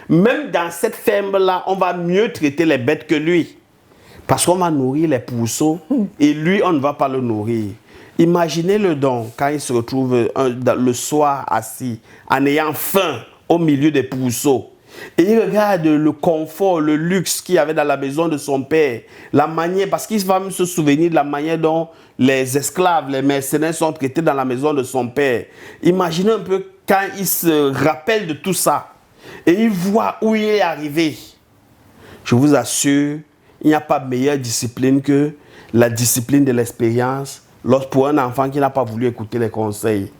Même dans cette ferme-là, on va mieux traiter les bêtes que lui. Parce qu'on va nourrir les pourceaux et lui, on ne va pas le nourrir. Imaginez le don quand il se retrouve le soir assis, en ayant faim au milieu des pourceaux. Et il regarde le confort, le luxe qu'il y avait dans la maison de son père, la manière, parce qu'il va même se souvenir de la manière dont les esclaves, les mercenaires sont traités dans la maison de son père. Imaginez un peu quand il se rappelle de tout ça et il voit où il est arrivé. Je vous assure, il n'y a pas meilleure discipline que la discipline de l'expérience pour un enfant qui n'a pas voulu écouter les conseils.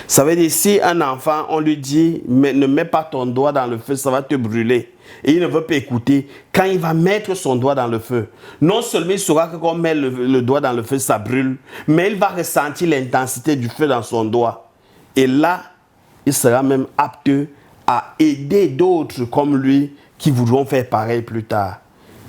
Ça veut dire, si un enfant, on lui dit, ne mets pas ton doigt dans le feu, ça va te brûler. Et il ne veut pas écouter. Quand il va mettre son doigt dans le feu, non seulement il saura que quand on met le doigt dans le feu, ça brûle, mais il va ressentir l'intensité du feu dans son doigt. Et là, il sera même apte à aider d'autres comme lui qui voudront faire pareil plus tard.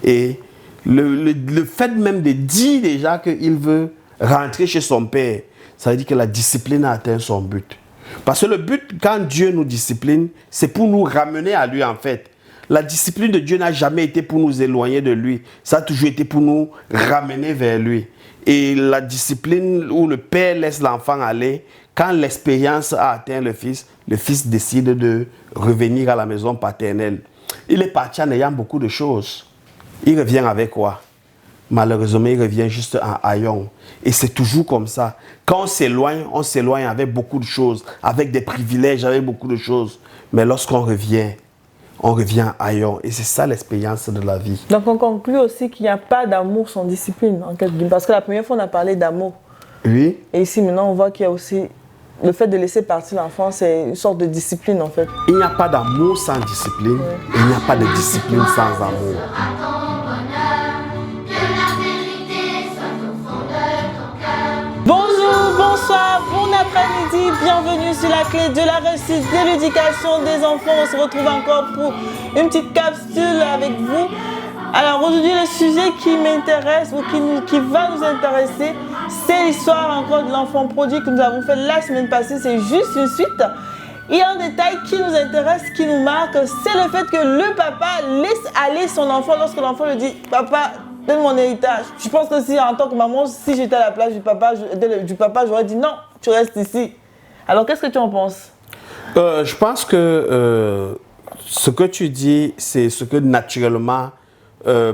Et le fait même de dire déjà qu'il veut rentrer chez son père, ça veut dire que la discipline a atteint son but. Parce que le but, quand Dieu nous discipline, c'est pour nous ramener à lui en fait. La discipline de Dieu n'a jamais été pour nous éloigner de lui. Ça a toujours été pour nous ramener vers lui. Et la discipline où le père laisse l'enfant aller, quand l'expérience a atteint le fils décide de revenir à la maison paternelle. Il est parti en ayant beaucoup de choses. Il revient avec quoi? Malheureusement, il revient juste en haillons. Et c'est toujours comme ça. Quand on s'éloigne avec beaucoup de choses, avec des privilèges, avec beaucoup de choses. Mais lorsqu'on revient, on revient en haillons. Et c'est ça l'expérience de la vie. Donc on conclut aussi qu'il n'y a pas d'amour sans discipline. Parce que la première fois, on a parlé d'amour. Oui. Et ici, maintenant, on voit qu'il y a aussi le fait de laisser partir l'enfant, c'est une sorte de discipline en fait. Il n'y a pas d'amour sans discipline. Il n'y a pas de discipline sans amour. Bonjour, bonsoir, bon après-midi, bienvenue sur la clé de la réussite de l'éducation des enfants. On se retrouve encore pour une petite capsule avec vous. Alors aujourd'hui, le sujet qui m'intéresse ou qui va nous intéresser, c'est l'histoire encore de l'enfant prodigue que nous avons fait la semaine passée. C'est juste une suite. Il y a un détail qui nous intéresse, qui nous marque, c'est le fait que le papa laisse aller son enfant lorsque l'enfant lui dit « Papa, donne mon héritage ». Je pense que si en tant que maman, si j'étais à la place du papa, j'aurais dit « Non, tu restes ici ». Alors qu'est-ce que tu en penses? Je pense que ce que tu dis, c'est ce que naturellement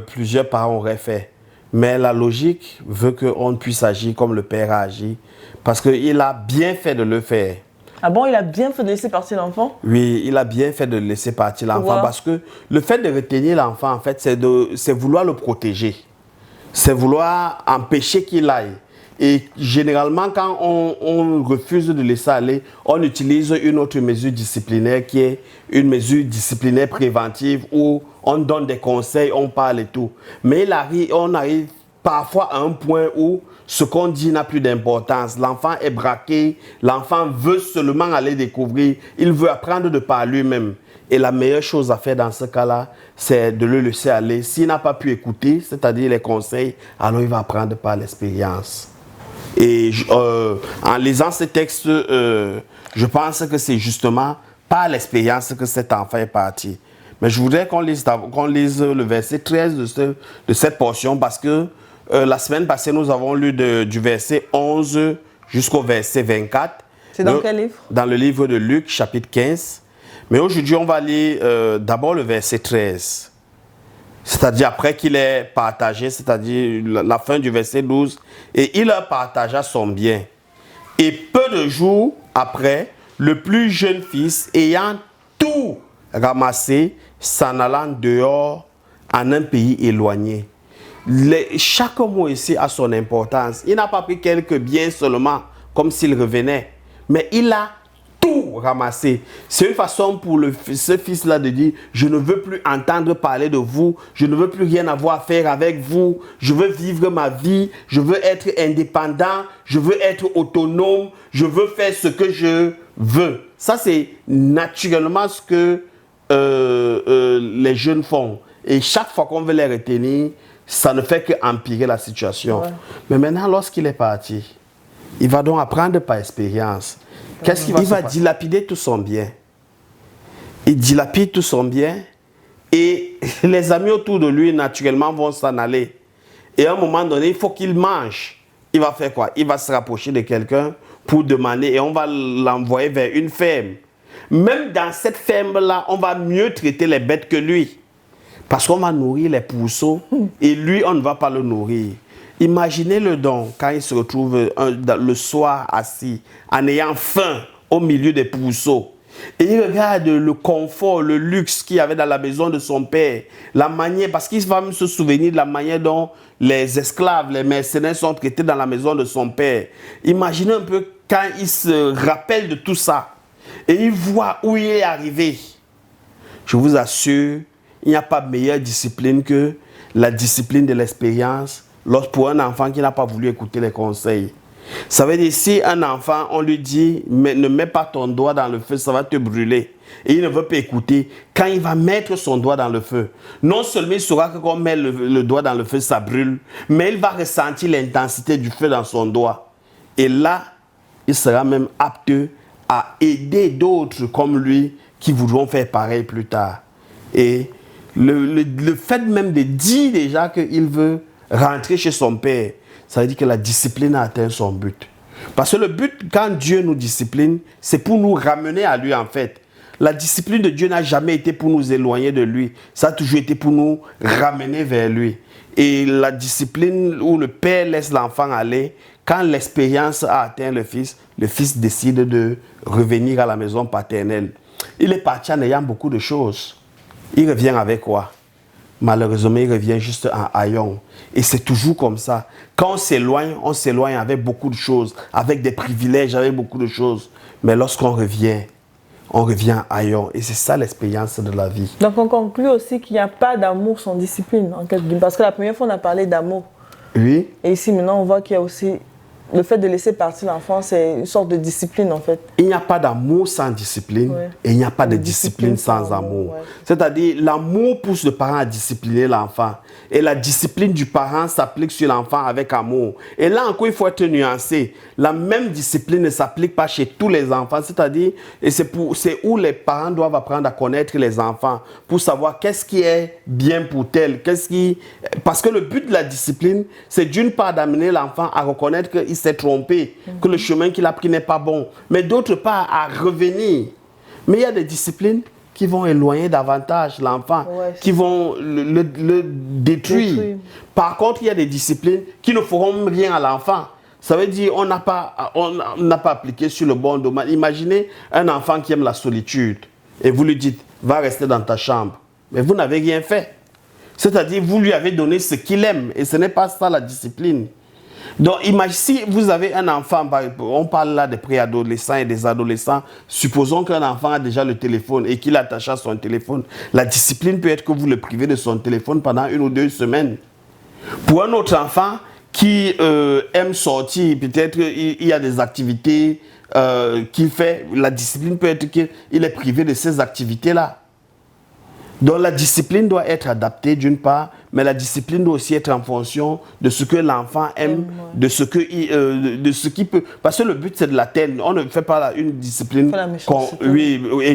plusieurs parents auraient fait. Mais la logique veut qu'on puisse agir comme le père a agi. Parce qu'il a bien fait de le faire. Ah bon, il a bien fait de laisser partir l'enfant? Oui, il a bien fait de laisser partir l'enfant. Parce que le fait de retenir l'enfant, en fait, c'est vouloir le protéger. C'est vouloir empêcher qu'il aille. Et généralement, quand on refuse de laisser aller, on utilise une autre mesure disciplinaire qui est une mesure disciplinaire préventive où on donne des conseils, on parle et tout. Mais on arrive parfois à un point où ce qu'on dit n'a plus d'importance. L'enfant est braqué, l'enfant veut seulement aller découvrir, il veut apprendre de par lui-même. Et la meilleure chose à faire dans ce cas-là, c'est de le laisser aller. S'il n'a pas pu écouter, c'est-à-dire les conseils, alors il va apprendre par l'expérience. Et en lisant ce texte, je pense que c'est justement par l'expérience que cet enfant est parti. Mais je voudrais qu'on lise le verset 13 de cette portion parce que la semaine passée, nous avons lu du verset 11 jusqu'au verset 24. C'est dans quel livre? Dans le livre de Luc, chapitre 15. Mais aujourd'hui, on va lire d'abord le verset 13. C'est-à-dire après qu'il ait partagé, c'est-à-dire la fin du verset 12. Et il leur partagea son bien. Et peu de jours après, le plus jeune fils, ayant tout ramassé, s'en allant dehors en un pays éloigné. Chaque mot ici a son importance. Il n'a pas pris quelques biens seulement, comme s'il revenait. Mais il a tout ramassé. C'est une façon pour ce fils-là de dire, je ne veux plus entendre parler de vous, je ne veux plus rien avoir à faire avec vous, je veux vivre ma vie, je veux être indépendant, je veux être autonome, je veux faire ce que je veux. Ça, c'est naturellement ce que les jeunes font. Et chaque fois qu'on veut les retenir, ça ne fait qu'empirer la situation. Ouais. Mais maintenant, lorsqu'il est parti, il va donc apprendre par expérience. Qu'est-ce qu'il va dilapider tout son bien. Il dilapide tout son bien Et les amis autour de lui, naturellement, vont s'en aller. Et à un moment donné, il faut qu'il mange. Il va faire quoi? Il va se rapprocher de quelqu'un pour demander et on va l'envoyer vers une ferme. Même dans cette ferme-là, on va mieux traiter les bêtes que lui. Parce qu'on va nourrir les pourceaux et lui, on ne va pas le nourrir. Imaginez-le donc quand il se retrouve le soir assis, en ayant faim au milieu des pourceaux. Et il regarde le confort, le luxe qu'il y avait dans la maison de son père, la manière, parce qu'il va même se souvenir de la manière dont les esclaves, les mercenaires sont traités dans la maison de son père. Imaginez un peu quand il se rappelle de tout ça et il voit où il est arrivé. Je vous assure, il n'y a pas meilleure discipline que la discipline de l'expérience pour un enfant qui n'a pas voulu écouter les conseils. Ça veut dire, si un enfant, on lui dit, ne mets pas ton doigt dans le feu, ça va te brûler. Et il ne veut pas écouter. Quand il va mettre son doigt dans le feu, non seulement il saura que quand on met le doigt dans le feu, ça brûle, mais il va ressentir l'intensité du feu dans son doigt. Et là, il sera même apte à aider d'autres comme lui qui voudront faire pareil plus tard. Et le fait même de dire déjà qu'il veut rentrer chez son père, ça veut dire que la discipline a atteint son but. Parce que le but, quand Dieu nous discipline, c'est pour nous ramener à lui en fait. La discipline de Dieu n'a jamais été pour nous éloigner de lui. Ça a toujours été pour nous ramener vers lui. Et la discipline où le père laisse l'enfant aller, quand l'expérience a atteint le fils décide de revenir à la maison paternelle. Il est parti en ayant beaucoup de choses. Il revient avec quoi? Malheureusement, il revient juste en haillons. Et c'est toujours comme ça. Quand on s'éloigne avec beaucoup de choses, avec des privilèges, avec beaucoup de choses. Mais lorsqu'on revient, on revient haillons. Et c'est ça l'expérience de la vie. Donc on conclut aussi qu'il n'y a pas d'amour sans discipline. Parce que la première fois, on a parlé d'amour. Oui. Et ici, maintenant, on voit qu'il y a aussi le fait de laisser partir l'enfant, c'est une sorte de discipline en fait. Il n'y a pas d'amour sans discipline, ouais. Et il n'y a pas de discipline sans amour. Ouais. C'est-à-dire, l'amour pousse le parent à discipliner l'enfant. Et la discipline du parent s'applique sur l'enfant avec amour. Et là encore, il faut être nuancé. La même discipline ne s'applique pas chez tous les enfants. C'est-à-dire, et c'est où les parents doivent apprendre à connaître les enfants pour savoir qu'est-ce qui est bien pour tel. Parce que le but de la discipline, c'est d'une part d'amener l'enfant à reconnaître qu'il s'est trompé, que le chemin qu'il a pris n'est pas bon, mais d'autre part à revenir. Mais il y a des disciplines qui vont éloigner davantage l'enfant, qui vont le détruire. Par contre, il y a des disciplines qui ne feront rien à l'enfant. Ça veut dire on n'a pas appliqué sur le bon domaine. Imaginez un enfant qui aime la solitude et vous lui dites, va rester dans ta chambre. Mais vous n'avez rien fait. C'est-à-dire, vous lui avez donné ce qu'il aime et ce n'est pas ça la discipline. Donc, imaginez, si vous avez un enfant, on parle là des préadolescents et des adolescents, supposons qu'un enfant a déjà le téléphone et qu'il attache à son téléphone, la discipline peut être que vous le privez de son téléphone pendant 1 ou 2 semaines. Pour un autre enfant qui aime sortir, peut-être il y a des activités qu'il fait, la discipline peut être qu'il est privé de ces activités-là. Donc la discipline doit être adaptée d'une part, mais la discipline doit aussi être en fonction de ce que l'enfant aime, de ce qu'il peut. Parce que le but c'est de l'atteindre. On ne fait pas une discipline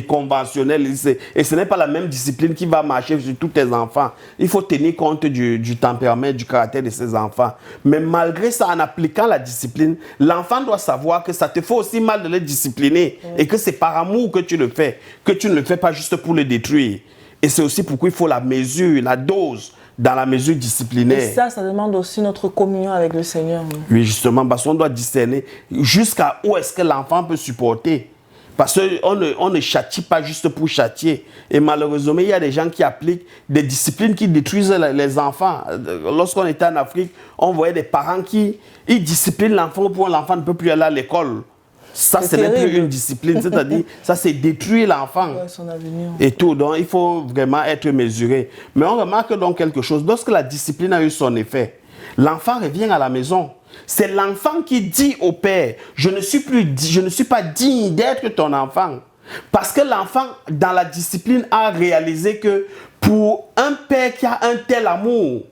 conventionnelle. Et ce n'est pas la même discipline qui va marcher sur tous tes enfants. Il faut tenir compte du tempérament, du caractère de ses enfants. Mais malgré ça, en appliquant la discipline, l'enfant doit savoir que ça te fait aussi mal de le discipliner et que c'est par amour que tu le fais, que tu ne le fais pas juste pour le détruire. Et c'est aussi pourquoi il faut la mesure, la dose, dans la mesure disciplinaire. Et ça demande aussi notre communion avec le Seigneur. Oui, justement, parce qu'on doit discerner jusqu'à où est-ce que l'enfant peut supporter. Parce qu'on ne châtie pas juste pour châtier. Et malheureusement, il y a des gens qui appliquent des disciplines qui détruisent les enfants. Lorsqu'on était en Afrique, on voyait des parents qui disciplinent l'enfant pour l'enfant ne peut plus aller à l'école. Ça, ce n'est plus une discipline, c'est-à-dire, ça, c'est détruire l'enfant. Ouais, son avenir. Et tout, donc il faut vraiment être mesuré. Mais on remarque donc quelque chose, lorsque la discipline a eu son effet, l'enfant revient à la maison. C'est l'enfant qui dit au père, je ne suis pas digne d'être ton enfant. Parce que l'enfant, dans la discipline, a réalisé que pour un père qui a un tel amour,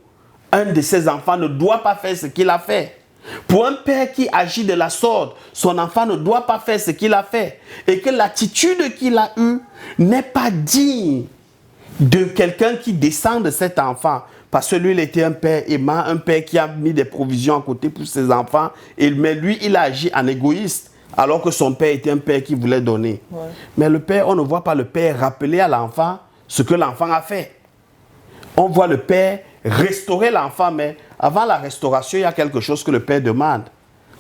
un de ses enfants ne doit pas faire ce qu'il a fait. Pour un père qui agit de la sorte, son enfant ne doit pas faire ce qu'il a fait. Et que l'attitude qu'il a eue n'est pas digne de quelqu'un qui descend de cet enfant. Parce que lui, il était un père aimant, un père qui a mis des provisions à côté pour ses enfants. Mais lui, il a agi en égoïste, alors que son père était un père qui voulait donner. Ouais. Mais le père, on ne voit pas le père rappeler à l'enfant ce que l'enfant a fait. On voit le père restaurer l'enfant, mais avant la restauration, il y a quelque chose que le père demande.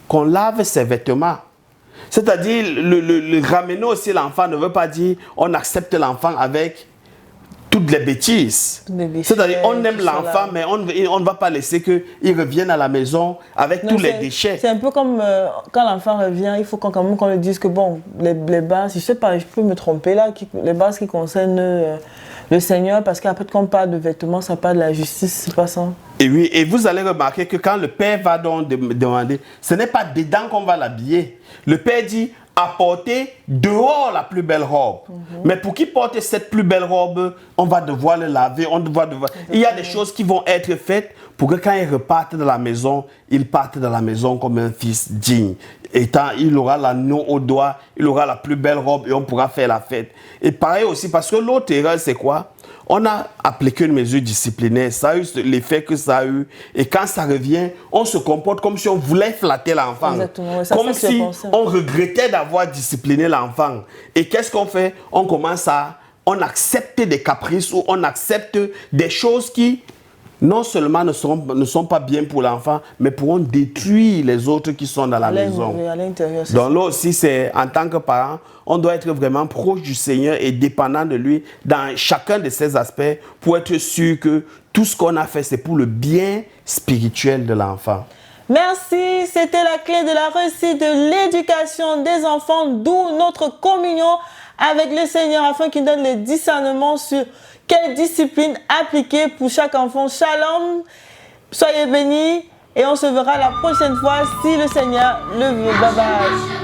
Qu'on lave ses vêtements. C'est-à-dire, le ramener aussi l'enfant ne veut pas dire on accepte l'enfant avec toutes les bêtises. C'est-à-dire, on aime l'enfant, mais on ne va pas laisser qu'il revienne à la maison avec tous les déchets. C'est un peu comme quand l'enfant revient, il faut quand même qu'on lui dise que bon, les bases, je ne sais pas, je peux me tromper là, les bases qui concernent le Seigneur, parce qu'après quand on parle de vêtements, ça parle de la justice, c'est pas ça. Et oui, et vous allez remarquer que quand le père va donc demander, ce n'est pas dedans qu'on va l'habiller. Le père dit, apportez dehors la plus belle robe. Mais pour qu'il porte cette plus belle robe, on va devoir le laver, Il y a des choses qui vont être faites pour que quand il reparte de la maison, il parte de la maison comme un fils digne. Il aura l'anneau au doigt, il aura la plus belle robe et on pourra faire la fête. Et pareil aussi, parce que l'autre erreur, c'est quoi? On a appliqué une mesure disciplinaire, ça a eu l'effet que ça a eu. Et quand ça revient, on se comporte comme si on voulait flatter l'enfant. Exactement. Comme si on regrettait d'avoir discipliné l'enfant. Et qu'est-ce qu'on fait? On accepte des caprices ou on accepte des choses qui, non seulement ne sont pas bien pour l'enfant, mais pourront détruire les autres qui sont dans la maison. À l'intérieur. Donc là aussi, en tant que parent, on doit être vraiment proche du Seigneur et dépendant de lui dans chacun de ces aspects pour être sûr que tout ce qu'on a fait, c'est pour le bien spirituel de l'enfant. Merci, c'était la clé de la réussite de l'éducation des enfants, d'où notre communion avec le Seigneur afin qu'il donne les discernements sur quelle discipline appliquer pour chaque enfant. Shalom, soyez bénis et on se verra la prochaine fois si le Seigneur le veut. Bye bye.